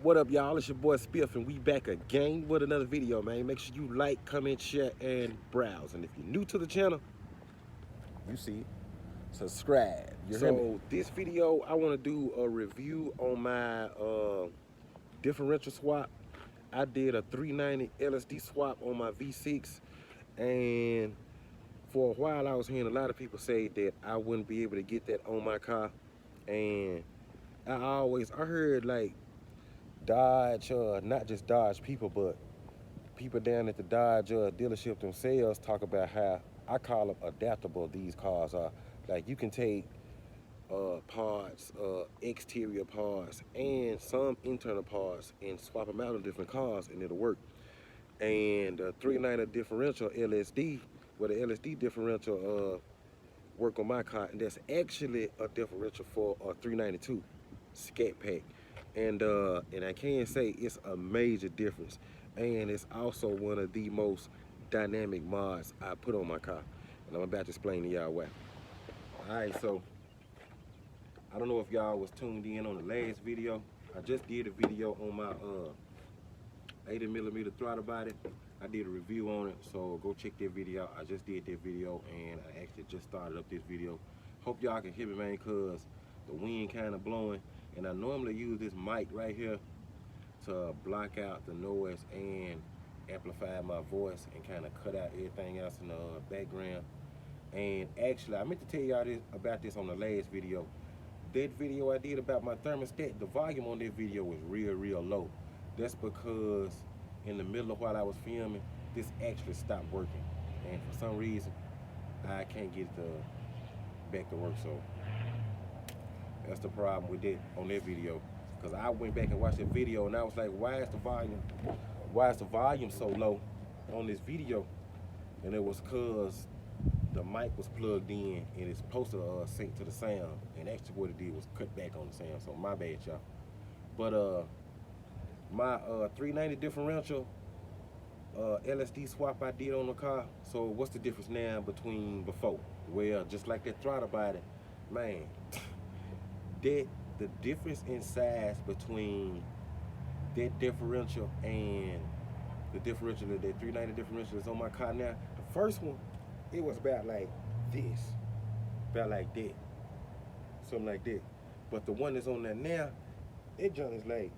What up, y'all? It's your boy Spiff, and we back again with another video, man. Make sure you like, comment, share, and browse. And if you're new to the channel, you see it, subscribe. So this video, I want to do a review on my differential swap. I did a 3.90 Lsd swap on my V6, and for a while I was hearing a lot of people say that I wouldn't be able to get that on my car, and I heard like Dodge, not just Dodge people, but people down at the Dodge dealership themselves talk about how, I call them adaptable, these cars are. Like, you can take parts, exterior parts, and some internal parts and swap them out in different cars and it'll work. And 3.90 differential LSD, with the LSD differential work on my car, and that's actually a differential for a 392 scat pack. And I can say it's a major difference, and it's also one of the most dynamic mods I put on my car, and I'm about to explain to y'all why. All right, so I don't know if y'all was tuned in on the last video. I just did a video on my 80mm throttle body. I did a review on it, so go check that video out. I just did that video, and I actually just started up this video. Hope y'all can hear me, man, cause the wind kind of blowing, and I normally use this mic right here to block out the noise and amplify my voice and kind of cut out everything else in the background. And actually, I meant to tell y'all about this on the last video. That video I did about my thermostat, the volume on that video was real low. That's because in the middle of while I was filming, this actually stopped working, and for some reason I can't get it back to work. So that's the problem with that on that video, because I went back and watched that video and I was like, why is the volume so low on this video? And it was because the mic was plugged in and it's supposed to sync to the sound, and actually what it did was cut back on the sound. So my bad, y'all. But my 390 differential LSD swap I did on the car. So what's the difference now between before? Well, just like that throttle body, man, the difference in size between that differential and the differential, that 390 differential is on my car now. The first one, it was about like this, about like that, something like that. But the one that's on there now, it junk is like,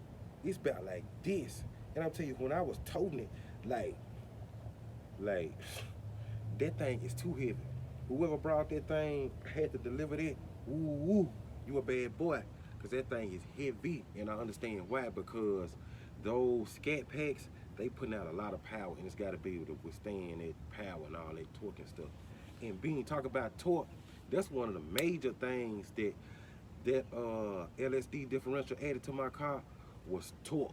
it's about like this. And I'll tell you, when I was toting it, like that thing is too heavy. Whoever brought that thing had to deliver that, ooh, you a bad boy, because that thing is heavy. And I understand why, because those scat packs, they putting out a lot of power, and it's got to be able to withstand that power and all that torque and stuff. And being talk about torque, that's one of the major things that LSD differential added to my car was torque.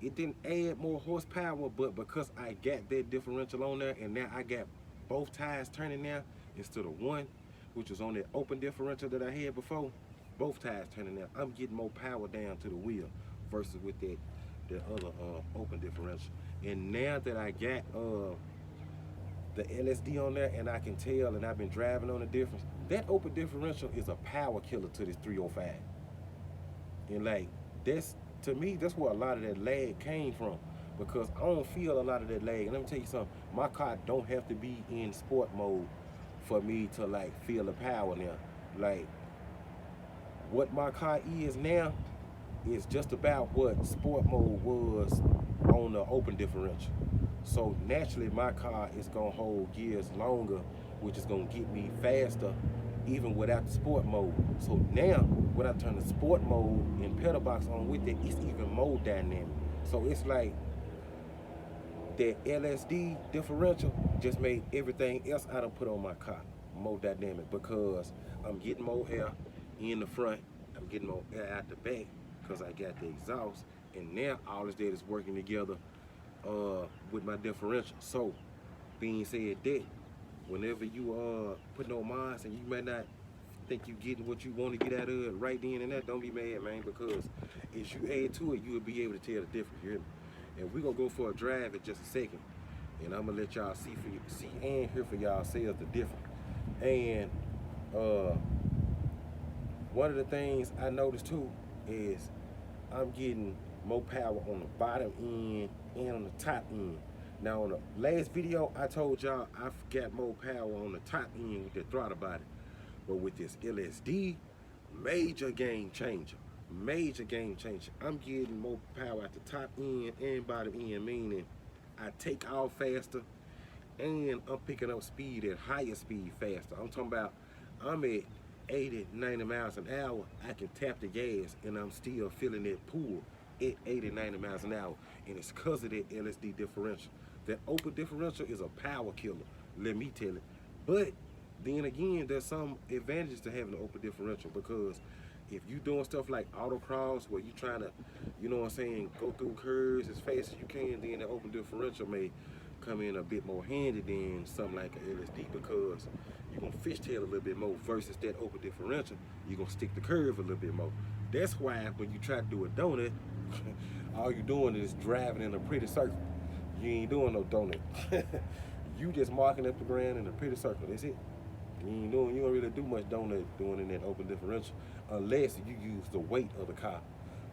It didn't add more horsepower, but because I got that differential on there, and now I got both tires turning now instead of one, which was on that open differential that I had before, both tires turning now, I'm getting more power down to the wheel versus with that other open differential. And now that I got the LSD on there, and I can tell, and I've been driving on the difference, that open differential is a power killer to this 305. And like, that's, to me, that's where a lot of that lag came from, because I don't feel a lot of that lag. And let me tell you something, my car don't have to be in sport mode for me to like feel the power now. Like, what my car is now is just about what sport mode was on the open differential. So naturally my car is gonna hold gears longer, which is gonna get me faster even without the sport mode. So now when I turn the sport mode and pedal box on with it, it's even more dynamic. So it's like that LSD differential just made everything else I done put on my car more dynamic, because I'm getting more air in the front, I'm getting more air out the back because I got the exhaust, and now all this data is working together with my differential. So being said that, whenever you put no mods and you might not think you getting what you want to get out of it right then and there, don't be mad, man, because if you add to it, you will be able to tell the difference. You hear me? And we're gonna go for a drive in just a second, and I'm gonna let y'all see and hear for y'all selves the difference. And one of the things I noticed too is I'm getting more power on the bottom end and on the top end. Now on the last video, I told y'all I got more power on the top end with the throttle body. But with this LSD, major game changer. Major game changer. I'm getting more power at the top end and bottom end, meaning I take off faster and I'm picking up speed at higher speed faster. I'm talking about I'm at 80, 90 miles an hour. I can tap the gas and I'm still feeling that pull at 80, 90 miles an hour. And it's because of that LSD differential. That open differential is a power killer, let me tell it. But then again, there's some advantages to having an open differential, because if you doing stuff like autocross where you trying to, you know what I'm saying, go through curves as fast as you can, then the open differential may come in a bit more handy than something like an LSD, because you're gonna fishtail a little bit more versus that open differential. You're gonna stick the curve a little bit more. That's why when you try to do a donut, all you're doing is driving in a pretty circle. You ain't doing no donut. You just marking up the ground in a pretty circle. That's it. You don't really do much donut doing in that open differential unless you use the weight of the car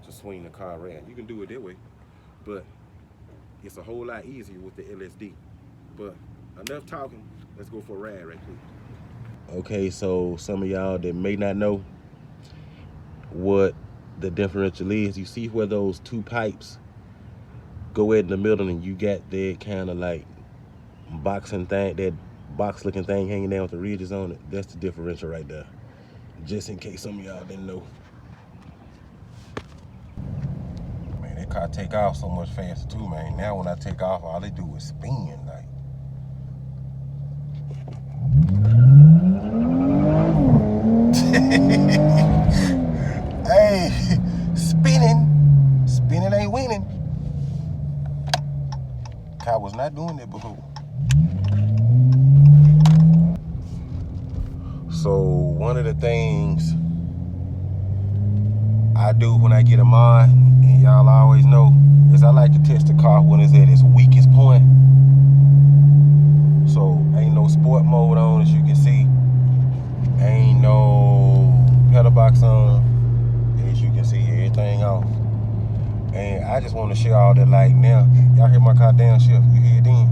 to swing the car around. You can do it that way, but it's a whole lot easier with the LSD. But enough talking, let's go for a ride right quick. Okay, so some of y'all that may not know what the differential is, you see where those two pipes go in the middle and you got that kind of like boxing thing, that box looking thing hanging down with the ridges on it. That's the differential right there, just in case some of y'all didn't know. Man, that car take off so much faster too, man. Now when I take off, all they do is spin. Like, hey, spinning ain't winning. Car was not doing that before. So one of the things I do when I get a mod, and y'all always know, is I like to test the car when it's at its weakest point. So ain't no sport mode on, as you can see. Ain't no pedal box on, as you can see, everything off. And I just want to share all that. Like now, y'all hear my car downshift, you hear it then?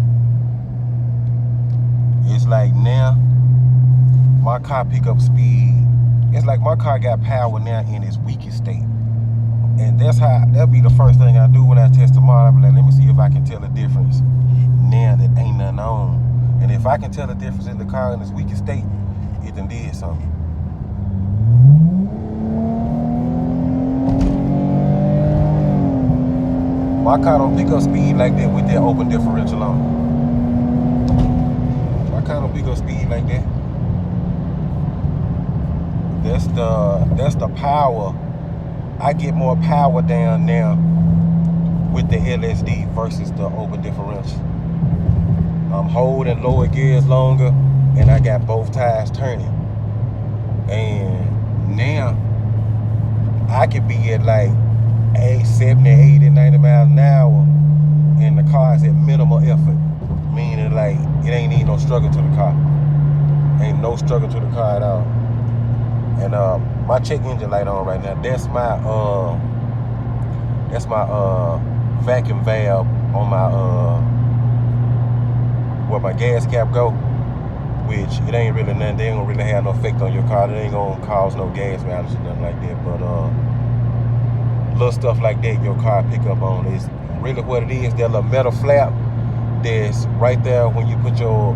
It's like now, my car pick up speed. It's like my car got power now in its weakest state. And that'll be the first thing I do when I test the mod. I'll be like, let me see if I can tell the difference now that ain't nothing on. And if I can tell the difference in the car in its weakest state, it done did something. My car don't pick up speed like that with that open differential on. My car don't pick up speed like that. That's the power. I get more power down now with the LSD versus the open differential. I'm holding lower gears longer, and I got both tires turning. And now I could be at like 70, 80, 90 miles an hour, and the car is at minimal effort. Meaning like it ain't even no struggle to the car. Ain't no struggle to the car at all. And my check engine light on right now. That's my vacuum valve on my where my gas cap go. Which it ain't really nothing. They ain't gonna really have no effect on your car. It ain't gonna cause no gas mileage or nothing like that. But little stuff like that your car pick up on is really what it is. That little metal flap that's right there when you put the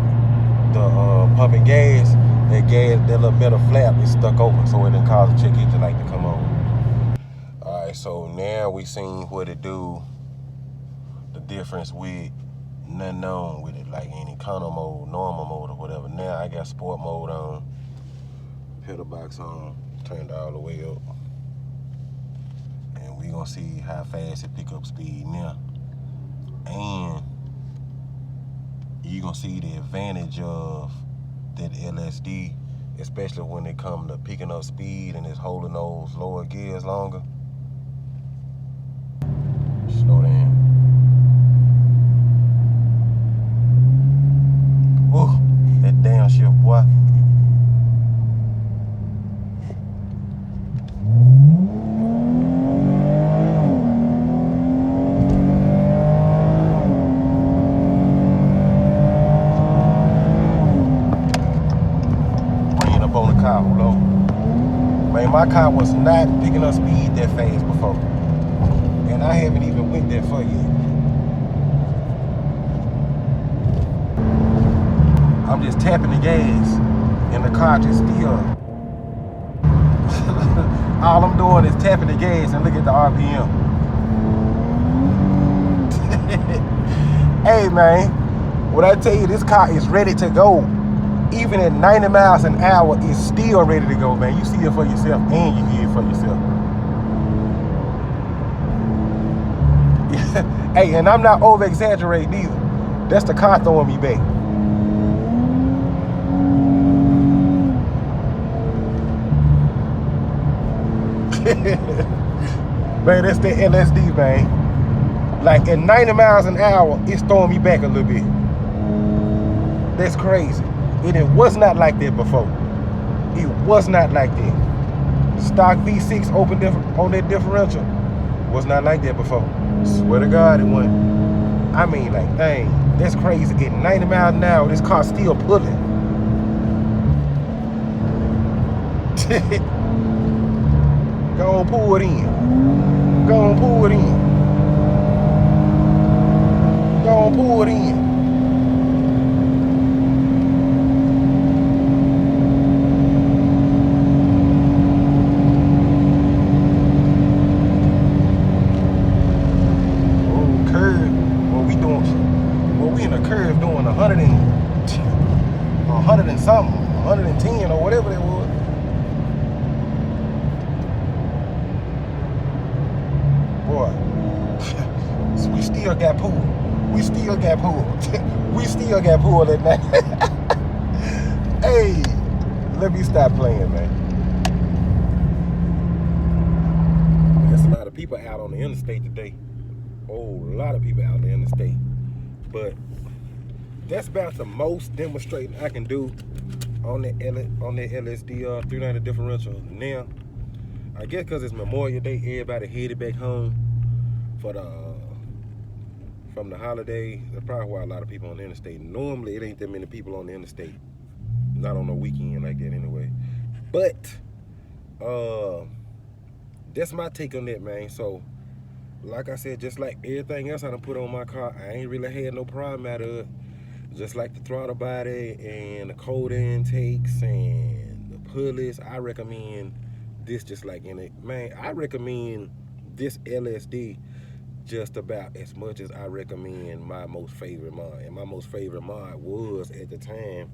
pumping gas. That little metal flap is stuck open, so it didn't cause the check engine light to come on. Alright, so now we seen what it do, the difference with nothing on with it, like in econo mode, normal mode, or whatever. Now I got sport mode on, pedal box on, turned all the way up. And we gonna see how fast it pick up speed now. And you gonna see the advantage of that LSD, especially when it comes to picking up speed and it's holding those lower gears longer. Slow down. Ooh, that downshift, boy. my car was not picking up speed that fast before. And I haven't even went that far yet. I'm just tapping the gas and the car just still. All I'm doing is tapping the gas and look at the RPM. Hey man, when I tell you this car is ready to go, even at 90 miles an hour, it's still ready to go, man. You see it for yourself and you hear it for yourself. Hey, and I'm not over exaggerating either. That's the car throwing me back. Man, that's the LSD, man. Like at 90 miles an hour, it's throwing me back a little bit. That's crazy. And it was not like that before. It was not like that. Stock V6 open on that differential was not like that before. Swear to God it wasn't. I mean, like, dang, that's crazy. At 90 miles an hour, this car's still pulling. Go on, pull it in. Go on, pull it in. Go on, pull it in. Curve doing 100 and something, 110 or whatever that was. Boy, we still got pulled. We still got pulled. We still got pulled at night. Hey, let me stop playing, man. There's a lot of people out on the interstate today. Oh, a lot of people out on the interstate. But that's about the most demonstrating I can do on the LSD 390 differential. Now, I guess because it's Memorial Day, everybody headed back home for from the holiday. That's probably why a lot of people on the interstate. Normally, it ain't that many people on the interstate. Not on the weekend like that anyway. But that's my take on that, man. So, like I said, just like everything else I done put on my car, I ain't really had no problem out of it. Just like the throttle body and the cold intakes and the pulleys, I recommend this just like in it. Man, I recommend this LSD just about as much as I recommend my most favorite mod. And my most favorite mod was, at the time,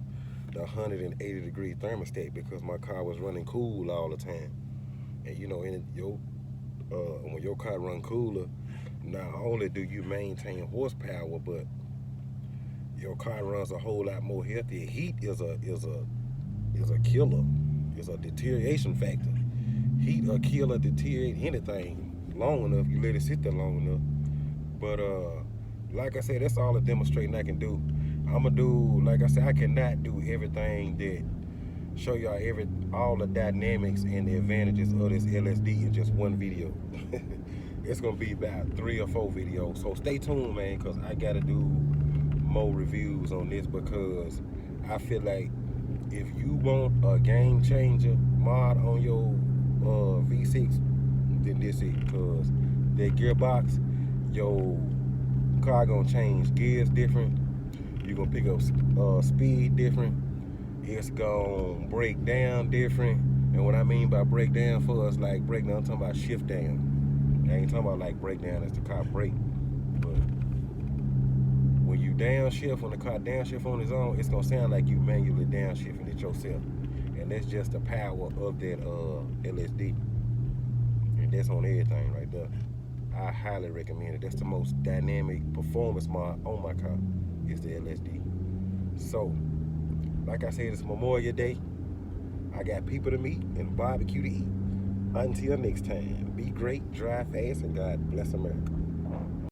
the 180 degree thermostat, because my car was running cool all the time. And you know, when your car run cooler, not only do you maintain horsepower, but your car runs a whole lot more healthier. Heat is a killer. It's a deterioration factor. Heat will kill or deteriorate anything long enough. You let it sit there long enough. But like I said, that's all the demonstrating I can do. I'ma do, like I said, I cannot do everything that show y'all all the dynamics and the advantages of this LSD in just one video. It's gonna be about 3 or 4 videos. So stay tuned, man, because I gotta do more reviews on this, because I feel like if you want a game changer mod on your V6, then this is, because that gearbox, your car gonna change gears different. You're gonna pick up speed different. It's gonna break down different. And what I mean by break down for us, like break down, I'm talking about shift down. I ain't talking about like break down as the car brake. But when you downshift, when the car downshift on its own, it's gonna sound like you manually downshifting it yourself. And that's just the power of that LSD. And that's on everything right there. I highly recommend it. That's the most dynamic performance mod on my car, is the LSD. So, like I said, it's Memorial Day. I got people to meet and barbecue to eat. Until next time, be great, drive fast, and God bless America.